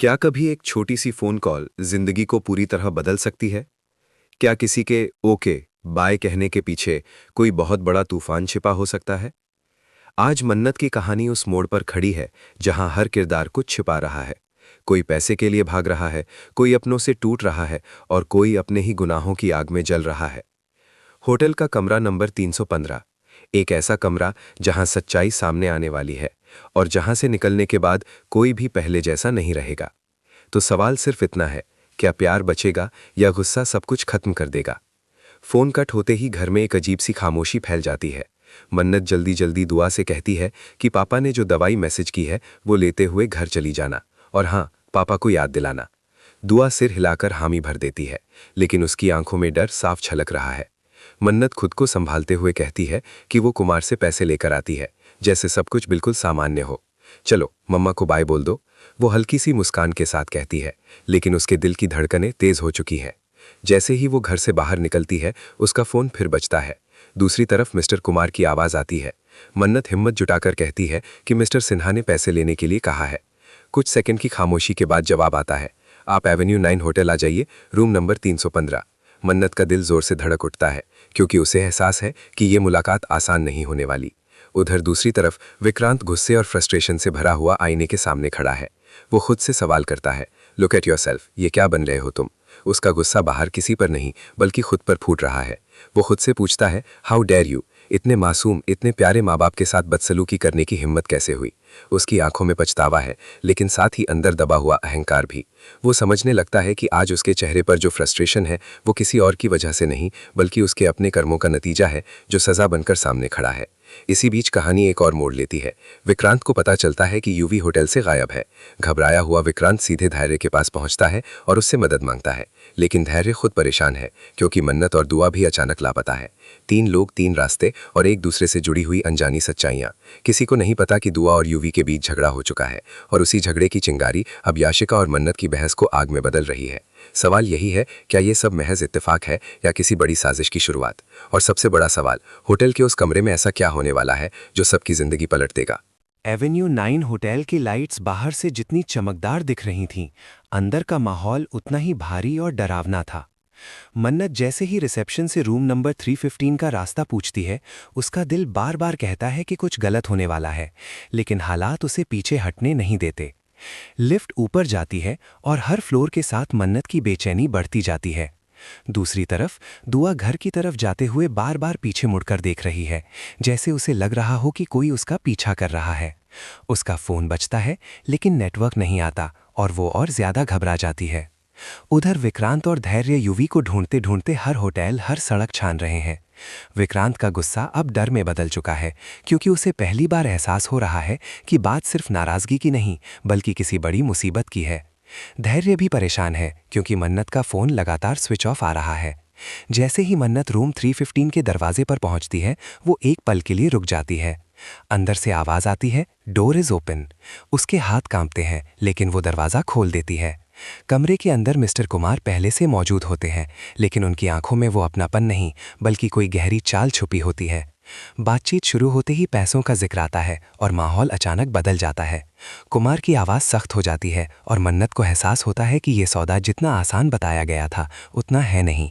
क्या कभी एक छोटी सी फोन कॉल जिंदगी को पूरी तरह बदल सकती है? क्या किसी के ओके बाय कहने के पीछे कोई बहुत बड़ा तूफान छिपा हो सकता है? आज मन्नत की कहानी उस मोड़ पर खड़ी है जहां हर किरदार कुछ छिपा रहा है। कोई पैसे के लिए भाग रहा है, कोई अपनों से टूट रहा है और कोई अपने ही गुनाहों की आग में जल रहा है। होटल का कमरा नंबर 315, एक ऐसा कमरा जहां सच्चाई सामने आने वाली है और जहां से निकलने के बाद कोई भी पहले जैसा नहीं रहेगा। तो सवाल सिर्फ इतना है, क्या प्यार बचेगा या गुस्सा सब कुछ खत्म कर देगा? फोन कट होते ही घर में एक अजीब सी खामोशी फैल जाती है। मन्नत जल्दी जल्दी दुआ से कहती है कि पापा ने जो दवाई मैसेज की है वो लेते हुए घर चली जाना, और हाँ, पापा को याद दिलाना। दुआ सिर हिलाकर हामी भर देती है, लेकिन उसकी आंखों में डर साफ छलक रहा है। मन्नत खुद को संभालते हुए कहती है कि वो कुमार से पैसे लेकर आती है, जैसे सब कुछ बिल्कुल सामान्य हो। चलो मम्मा को बाय बोल दो, वो हल्की सी मुस्कान के साथ कहती है, लेकिन उसके दिल की धड़कनें तेज हो चुकी है। जैसे ही वो घर से बाहर निकलती है, उसका फोन फिर बजता है। दूसरी तरफ मिस्टर कुमार की आवाज आती है। मन्नत हिम्मत जुटाकर कहती है कि मिस्टर सिन्हा ने पैसे लेने के लिए कहा है। कुछ सेकंड की खामोशी के बाद जवाब आता है, आप एवेन्यू 9 होटल आ जाइए, रूम नंबर 315। मन्नत का दिल जोर से धड़क उठता है, क्योंकि उसे एहसास है कि ये मुलाकात आसान नहीं होने वाली। उधर दूसरी तरफ विक्रांत गुस्से और फ्रस्ट्रेशन से भरा हुआ आईने के सामने खड़ा है। वो खुद से सवाल करता है, लुक एट योरसेल्फ, ये क्या बन रहे हो तुम? उसका गुस्सा बाहर किसी पर नहीं बल्कि खुद पर फूट रहा है। वो खुद से पूछता है, हाउ डेयर यू, इतने मासूम, इतने प्यारे माँ बाप के साथ बदसलूकी करने की हिम्मत कैसे हुई? उसकी आंखों में पछतावा है, लेकिन साथ ही अंदर दबा हुआ अहंकार भी। वो समझने लगता है कि आज उसके चेहरे पर जो फ्रस्ट्रेशन है वो किसी और की वजह से नहीं बल्कि उसके अपने कर्मों का नतीजा है, जो सजा बनकर सामने खड़ा है। इसी बीच कहानी एक और मोड़ लेती है। विक्रांत को पता चलता है कि यूवी होटल से गायब है। घबराया हुआ विक्रांत सीधे धैर्य के पास पहुंचता है और उससे मदद मांगता है, लेकिन धैर्य खुद परेशान है, क्योंकि मन्नत और दुआ भी अचानक लापता है। 3 लोग, 3 रास्ते और एक दूसरे से जुड़ी हुई अनजानी सच्चाइयां। किसी को नहीं पता कि दुआ और यूवी के बीच झगड़ा हो चुका है, और उसी झगड़े की चिंगारी अब याशिका और मन्नत की बहस को आग में बदल रही है। सवाल यही है, क्या ये सब महज इत्तेफाक है या किसी बड़ी साजिश की शुरुआत? और सबसे बड़ा सवाल, होटल के उस कमरे में ऐसा क्या होने वाला है जो सबकी जिंदगी पलट देगा? एवेन्यू 9 होटल की लाइट्स बाहर से जितनी चमकदार दिख रही थीं, अंदर का माहौल उतना ही भारी और डरावना था। मन्नत जैसे ही रिसेप्शन से रूम नंबर 315 का रास्ता पूछती है, उसका दिल बार बार कहता है कि कुछ गलत होने वाला है, लेकिन हालात उसे पीछे हटने नहीं देते। लिफ्ट ऊपर जाती है और हर फ्लोर के साथ मन्नत की बेचैनी बढ़ती जाती है। दूसरी तरफ दुआ घर की तरफ जाते हुए बार बार पीछे मुड़कर देख रही है, जैसे उसे लग रहा हो कि कोई उसका पीछा कर रहा है। उसका फोन बजता है, लेकिन नेटवर्क नहीं आता और वो और ज्यादा घबरा जाती है। उधर विक्रांत और धैर्य यूवी को ढूंढते ढूंढते हर होटल, हर सड़क छान रहे हैं। विक्रांत का गुस्सा अब डर में बदल चुका है, क्योंकि उसे पहली बार एहसास हो रहा है कि बात सिर्फ नाराजगी की नहीं बल्कि किसी बड़ी मुसीबत की है। धैर्य भी परेशान है, क्योंकि मन्नत का फोन लगातार स्विच ऑफ आ रहा है। जैसे ही मन्नत रूम 315 के दरवाजे पर पहुंचती है, वो एक पल के लिए रुक जाती है। अंदर से आवाज आती है, डोर इज ओपन। उसके हाथ कांपते हैं, लेकिन वो दरवाजा खोल देती है। कमरे के अंदर मिस्टर कुमार पहले से मौजूद होते हैं, लेकिन उनकी आंखों में वो अपनापन नहीं बल्कि कोई गहरी चाल छुपी होती है। बातचीत शुरू होते ही पैसों का जिक्र आता है और माहौल अचानक बदल जाता है। कुमार की आवाज़ सख्त हो जाती है और मन्नत को एहसास होता है कि ये सौदा जितना आसान बताया गया था उतना है नहीं।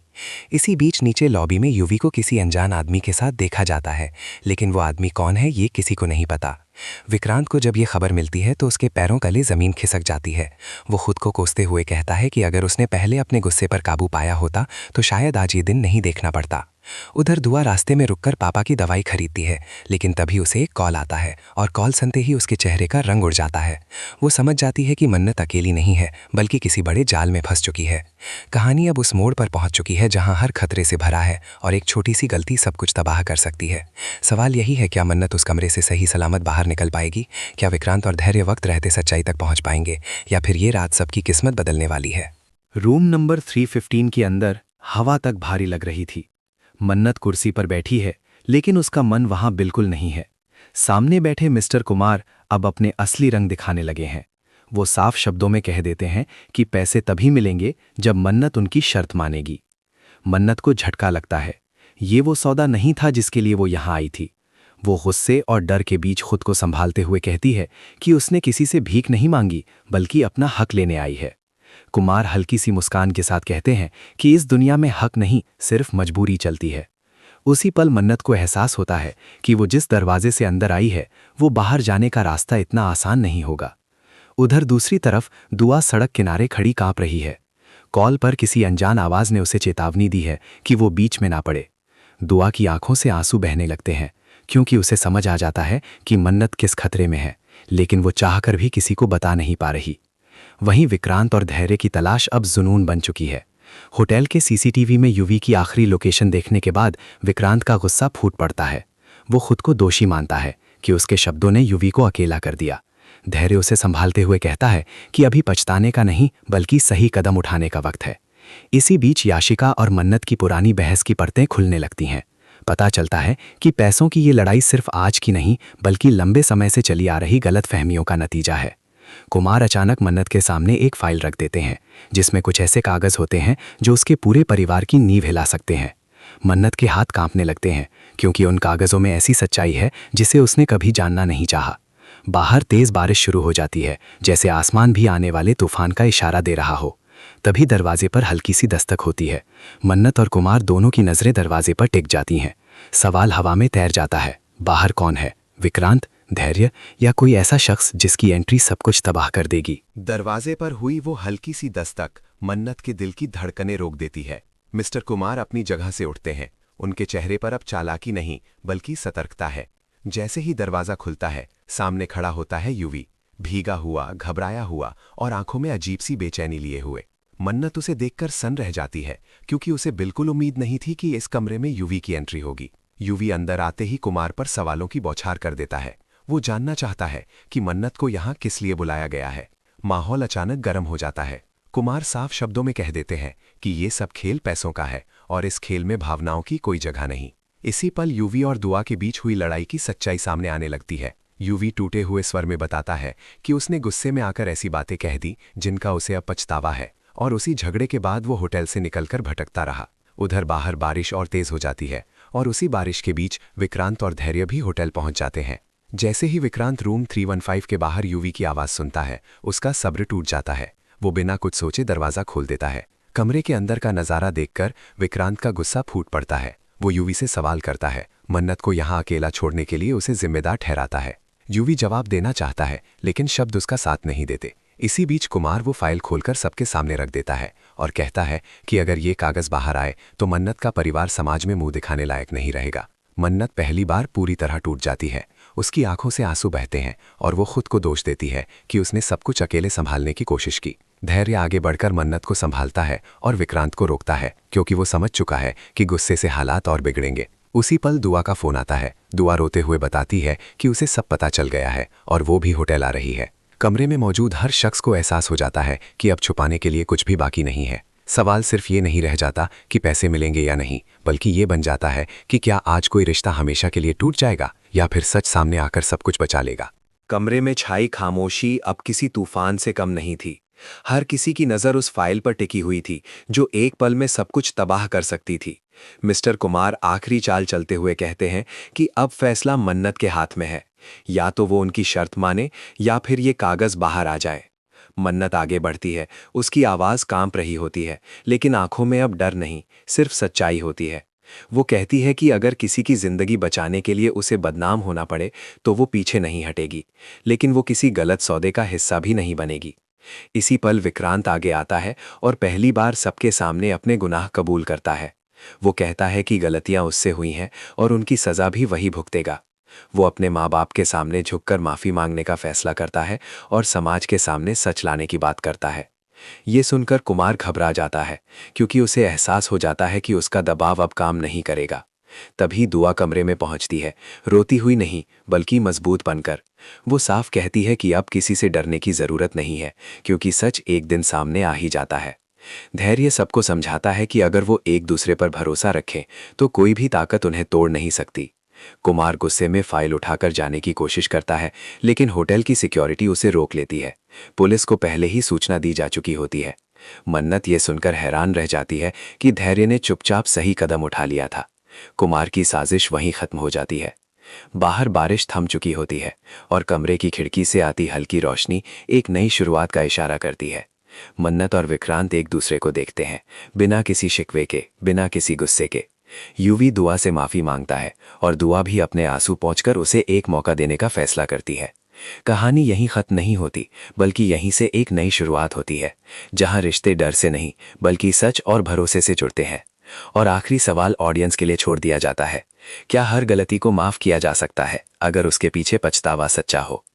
इसी बीच नीचे लॉबी में यूवी को किसी अनजान आदमी के साथ देखा जाता है, लेकिन वो आदमी कौन है ये किसी को नहीं पता। विक्रांत को जब ये खबर मिलती है तो उसके पैरों तले ज़मीन खिसक जाती है। वो खुद को कोसते हुए कहता है कि अगर उसने पहले अपने गुस्से पर काबू पाया होता तो शायद आज ये दिन नहीं देखना पड़ता। उधर दुआ रास्ते में रुककर पापा की दवाई खरीदती है, लेकिन तभी उसे एक कॉल आता है और कॉल सुनते ही उसके चेहरे का रंग उड़ जाता है। वो समझ जाती है कि मन्नत अकेली नहीं है बल्कि किसी बड़े जाल में फंस चुकी है। कहानी अब उस मोड़ पर पहुंच चुकी है जहां हर खतरे से भरा है और एक छोटी सी गलती सब कुछ तबाह कर सकती है। सवाल यही है, क्या मन्नत उस कमरे से सही सलामत बाहर निकल पाएगी? क्या विक्रांत और धैर्य वक्त रहते सच्चाई तक पहुंच पाएंगे, या फिर ये रात सबकी किस्मत बदलने वाली है? रूम नंबर 315 के अंदर हवा तक भारी लग रही थी। मन्नत कुर्सी पर बैठी है, लेकिन उसका मन वहां बिल्कुल नहीं है। सामने बैठे मिस्टर कुमार अब अपने असली रंग दिखाने लगे हैं। वो साफ शब्दों में कह देते हैं कि पैसे तभी मिलेंगे जब मन्नत उनकी शर्त मानेगी। मन्नत को झटका लगता है। ये वो सौदा नहीं था जिसके लिए वो यहां आई थी। वो गुस्से और डर के बीच खुद को संभालते हुए कहती है कि उसने किसी से भीख नहीं मांगी बल्कि अपना हक लेने आई है। कुमार हल्की सी मुस्कान के साथ कहते हैं कि इस दुनिया में हक नहीं, सिर्फ मजबूरी चलती है। उसी पल मन्नत को एहसास होता है कि वो जिस दरवाजे से अंदर आई है वो बाहर जाने का रास्ता इतना आसान नहीं होगा। उधर दूसरी तरफ दुआ सड़क किनारे खड़ी कांप रही है। कॉल पर किसी अनजान आवाज ने उसे चेतावनी दी है कि वो बीच में ना पड़े। दुआ की आंखों से आंसू बहने लगते हैं क्योंकि उसे समझ आ जाता है कि मन्नत किस खतरे में है, लेकिन वो चाहकर भी किसी को बता नहीं पा रही। वहीं विक्रांत और धैर्य की तलाश अब जुनून बन चुकी है। होटल के सीसीटीवी में युवी की आखिरी लोकेशन देखने के बाद विक्रांत का गुस्सा फूट पड़ता है। वो खुद को दोषी मानता है कि उसके शब्दों ने युवी को अकेला कर दिया। धैर्य उसे संभालते हुए कहता है कि अभी पछताने का नहीं बल्कि सही कदम उठाने का वक्त है। इसी बीच याशिका और मन्नत की पुरानी बहस की परतें खुलने लगती हैं। पता चलता है कि पैसों की ये लड़ाई सिर्फ आज की नहीं बल्कि लंबे समय से चली आ रही गलतफहमियों का नतीजा है। कुमार अचानक मन्नत के सामने एक फाइल रख देते हैं जिसमें कुछ ऐसे कागज होते हैं जो उसके पूरे परिवार की नींव हिला सकते हैं। मन्नत के हाथ कांपने लगते हैं क्योंकि उन कागजों में ऐसी सच्चाई है जिसे उसने कभी जानना नहीं चाहा। बाहर तेज बारिश शुरू हो जाती है, जैसे आसमान भी आने वाले तूफान का इशारा दे रहा हो। तभी दरवाजे पर हल्की सी दस्तक होती है। मन्नत और कुमार दोनों की नजरें दरवाजे पर टिक जाती हैं। सवाल हवा में तैर जाता है, बाहर कौन है? विक्रांत, धैर्य या कोई ऐसा शख्स जिसकी एंट्री सब कुछ तबाह कर देगी? दरवाजे पर हुई वो हल्की सी दस्तक मन्नत के दिल की धड़कनें रोक देती है। मिस्टर कुमार अपनी जगह से उठते हैं। उनके चेहरे पर अब चालाकी नहीं बल्कि सतर्कता है। जैसे ही दरवाजा खुलता है, सामने खड़ा होता है युवी, भीगा हुआ, घबराया हुआ और आंखों में अजीब सी बेचैनी लिए हुए। मन्नत उसे देखकर सन रह जाती है क्योंकि उसे बिल्कुल उम्मीद नहीं थी कि इस कमरे में युवी की एंट्री होगी। युवी अंदर आते ही कुमार पर सवालों की बौछार कर देता है। वो जानना चाहता है कि मन्नत को यहाँ किस लिए बुलाया गया है। माहौल अचानक गर्म हो जाता है। कुमार साफ शब्दों में कह देते हैं कि ये सब खेल पैसों का है और इस खेल में भावनाओं की कोई जगह नहीं। इसी पल युवी और दुआ के बीच हुई लड़ाई की सच्चाई सामने आने लगती है। युवी टूटे हुए स्वर में बताता है कि उसने गुस्से में आकर ऐसी बातें कह दी जिनका उसे अब पछतावा है, और उसी झगड़े के बाद वो होटल से निकलकर भटकता रहा। उधर बाहर बारिश और तेज हो जाती है और उसी बारिश के बीच विक्रांत और धैर्य भी होटल पहुंच जाते हैं। जैसे ही विक्रांत रूम 315 के बाहर युवी की आवाज सुनता है, उसका सब्र टूट जाता है। वो बिना कुछ सोचे दरवाजा खोल देता है। कमरे के अंदर का नजारा देखकर विक्रांत का गुस्सा फूट पड़ता है। वो युवी से सवाल करता है, मन्नत को यहाँ अकेला छोड़ने के लिए उसे जिम्मेदार ठहराता है। युवी जवाब देना चाहता है लेकिन शब्द उसका साथ नहीं देते। इसी बीच कुमार वो फाइल खोलकर सबके सामने रख देता है और कहता है कि अगर ये कागज बाहर आए तो मन्नत का परिवार समाज में मुंह दिखाने लायक नहीं रहेगा। मन्नत पहली बार पूरी तरह टूट जाती है। उसकी आंखों से आंसू बहते हैं और वो खुद को दोष देती है कि उसने सब कुछ अकेले संभालने की कोशिश की। धैर्य आगे बढ़कर मन्नत को संभालता है और विक्रांत को रोकता है क्योंकि वो समझ चुका है कि गुस्से से हालात और बिगड़ेंगे। उसी पल दुआ का फोन आता है। दुआ रोते हुए बताती है कि उसे सब पता चल गया है और वो भी होटल आ रही है। कमरे में मौजूद हर शख्स को एहसास हो जाता है कि अब छुपाने के लिए कुछ भी बाकी नहीं है। सवाल सिर्फ ये नहीं रह जाता कि पैसे मिलेंगे या नहीं, बल्कि ये बन जाता है कि क्या आज कोई रिश्ता हमेशा के लिए टूट जाएगा या फिर सच सामने आकर सब कुछ बचा लेगा। कमरे में छाई खामोशी अब किसी तूफान से कम नहीं थी। हर किसी की नज़र उस फाइल पर टिकी हुई थी जो एक पल में सब कुछ तबाह कर सकती थी। मिस्टर कुमार आखिरी चाल चलते हुए कहते हैं कि अब फैसला मन्नत के हाथ में है। या तो वो उनकी शर्त माने या फिर ये कागज बाहर आ जाए। मन्नत आगे बढ़ती है। उसकी आवाज़ कांप रही होती है, लेकिन आंखों में अब डर नहीं, सिर्फ सच्चाई होती है। वो कहती है कि अगर किसी की जिंदगी बचाने के लिए उसे बदनाम होना पड़े तो वो पीछे नहीं हटेगी, लेकिन वो किसी गलत सौदे का हिस्सा भी नहीं बनेगी। इसी पल विक्रांत आगे आता है और पहली बार सबके सामने अपने गुनाह कबूल करता है। वो कहता है कि गलतियां उससे हुई हैं और उनकी सज़ा भी वही भुगतेगा। वो अपने माँ बाप के सामने झुककर माफ़ी मांगने का फैसला करता है और समाज के सामने सच लाने की बात करता है। ये सुनकर कुमार घबरा जाता है क्योंकि उसे एहसास हो जाता है कि उसका दबाव अब काम नहीं करेगा। तभी दुआ कमरे में पहुंचती है, रोती हुई नहीं बल्कि मजबूत बनकर। वो साफ कहती है कि अब किसी से डरने की ज़रूरत नहीं है क्योंकि सच एक दिन सामने आ ही जाता है। धैर्य सबको समझाता है कि अगर वो एक दूसरे पर भरोसा रखें तो कोई भी ताकत उन्हें तोड़ नहीं सकती। कुमार गुस्से में फाइल उठाकर जाने की कोशिश करता है, लेकिन होटल की सिक्योरिटी उसे रोक लेती है। पुलिस को पहले ही सूचना दी जा चुकी होती है। मन्नत ये सुनकर हैरान रह जाती है कि धैर्य ने चुपचाप सही कदम उठा लिया था। कुमार की साजिश वहीं खत्म हो जाती है। बाहर बारिश थम चुकी होती है और कमरे की खिड़की से आती हल्की रोशनी एक नई शुरुआत का इशारा करती है। मन्नत और विक्रांत एक दूसरे को देखते हैं, बिना किसी शिकवे के, बिना किसी गुस्से के। यूवी दुआ से माफी मांगता है और दुआ भी अपने आंसू पोंछकर उसे एक मौका देने का फैसला करती है। कहानी यहीं खत्म नहीं होती, बल्कि यहीं से एक नई शुरुआत होती है, जहां रिश्ते डर से नहीं बल्कि सच और भरोसे से जुड़ते हैं। और आखिरी सवाल ऑडियंस के लिए छोड़ दिया जाता है, क्या हर गलती को माफ किया जा सकता है अगर उसके पीछे पछतावा सच्चा हो?